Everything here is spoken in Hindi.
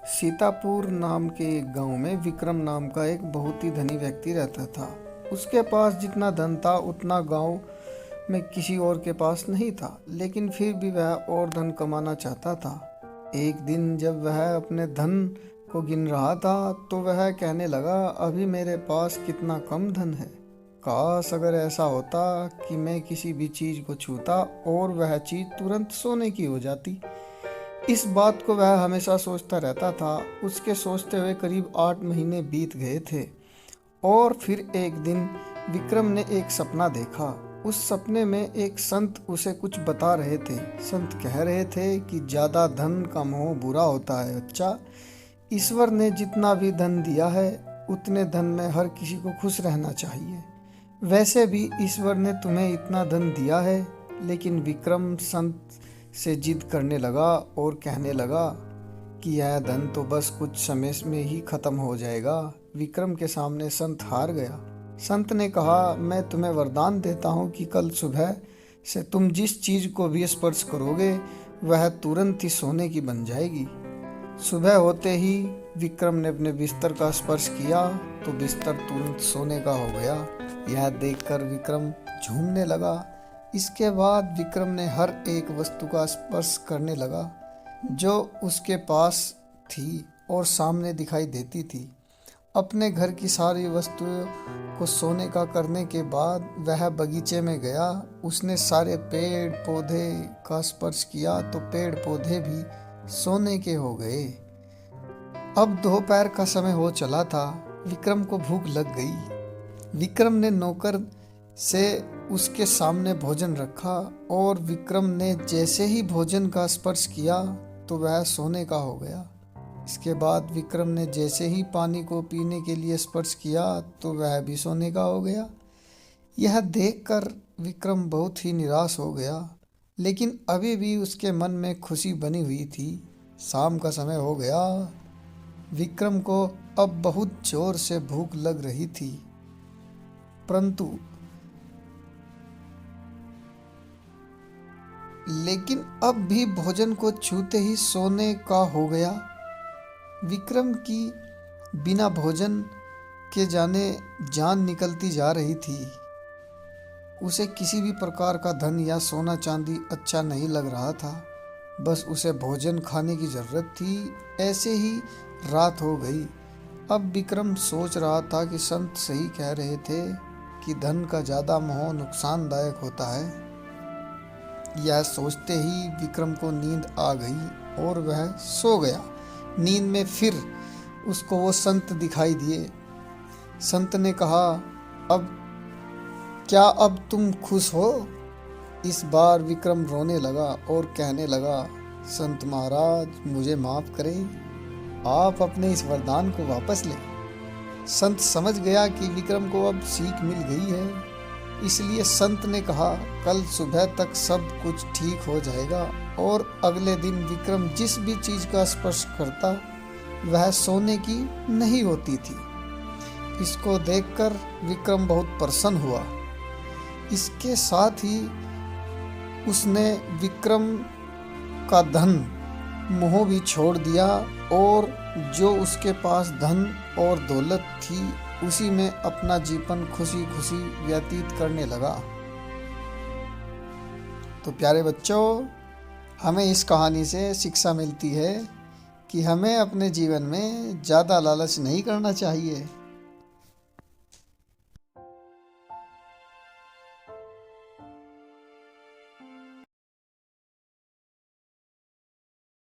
सीतापुर नाम के एक गांव में विक्रम नाम का एक बहुत ही धनी व्यक्ति रहता था। उसके पास जितना धन था उतना गांव में किसी और के पास नहीं था, लेकिन फिर भी वह और धन कमाना चाहता था। एक दिन जब वह अपने धन को गिन रहा था तो वह कहने लगा, अभी मेरे पास कितना कम धन है। काश अगर ऐसा होता कि मैं किसी भी चीज़ को छूता और वह चीज़ तुरंत सोने की हो जाती। इस बात को वह हमेशा सोचता रहता था। उसके सोचते हुए करीब 8 महीने बीत गए थे और फिर एक दिन विक्रम ने एक सपना देखा। उस सपने में एक संत उसे कुछ बता रहे थे। संत कह रहे थे कि ज़्यादा धन का मोह बुरा होता है बच्चा। ईश्वर ने जितना भी धन दिया है उतने धन में हर किसी को खुश रहना चाहिए। वैसे भी ईश्वर ने तुम्हें इतना धन दिया है। लेकिन विक्रम संत से जिद करने लगा और कहने लगा कि यह धन तो बस कुछ समय में ही खत्म हो जाएगा। विक्रम के सामने संत हार गया। संत ने कहा, मैं तुम्हें वरदान देता हूँ कि कल सुबह से तुम जिस चीज को भी स्पर्श करोगे वह तुरंत ही सोने की बन जाएगी। सुबह होते ही विक्रम ने अपने बिस्तर का स्पर्श किया तो बिस्तर तुरंत सोने का हो गया। यह देखकर विक्रम झूमने लगा। इसके बाद विक्रम ने हर एक वस्तु का स्पर्श करने लगा जो उसके पास थी और सामने दिखाई देती थी। अपने घर की सारी वस्तुओं को सोने का करने के बाद वह बगीचे में गया। उसने सारे पेड़ पौधे का स्पर्श किया तो पेड़ पौधे भी सोने के हो गए। अब दोपहर का समय हो चला था। विक्रम को भूख लग गई। विक्रम ने नौकर से उसके सामने भोजन रखा और विक्रम ने जैसे ही भोजन का स्पर्श किया तो वह सोने का हो गया। इसके बाद विक्रम ने जैसे ही पानी को पीने के लिए स्पर्श किया तो वह भी सोने का हो गया। यह देखकर विक्रम बहुत ही निराश हो गया, लेकिन अभी भी उसके मन में खुशी बनी हुई थी। शाम का समय हो गया। विक्रम को अब बहुत जोर से भूख लग रही थी, लेकिन अब भी भोजन को छूते ही सोने का हो गया। विक्रम की बिना भोजन के जाने जान निकलती जा रही थी। उसे किसी भी प्रकार का धन या सोना चांदी अच्छा नहीं लग रहा था। बस उसे भोजन खाने की जरूरत थी। ऐसे ही रात हो गई। अब विक्रम सोच रहा था कि संत सही कह रहे थे कि धन का ज़्यादा मोह नुकसानदायक होता है। यह सोचते ही विक्रम को नींद आ गई और वह सो गया। नींद में फिर उसको वो संत दिखाई दिए। संत ने कहा, अब तुम खुश हो? इस बार विक्रम रोने लगा और कहने लगा, संत महाराज मुझे माफ करें, आप अपने इस वरदान को वापस लें। संत समझ गया कि विक्रम को अब सीख मिल गई है, इसलिए संत ने कहा, कल सुबह तक सब कुछ ठीक हो जाएगा। और अगले दिन विक्रम जिस भी चीज का स्पर्श करता वह सोने की नहीं होती थी। इसको देखकर विक्रम बहुत प्रसन्न हुआ। इसके साथ ही उसने विक्रम का धन मोह भी छोड़ दिया और जो उसके पास धन और दौलत थी उसी में अपना जीवन खुशी खुशी व्यतीत करने लगा। तो प्यारे बच्चों, हमें इस कहानी से शिक्षा मिलती है कि हमें अपने जीवन में ज़्यादा लालच नहीं करना चाहिए।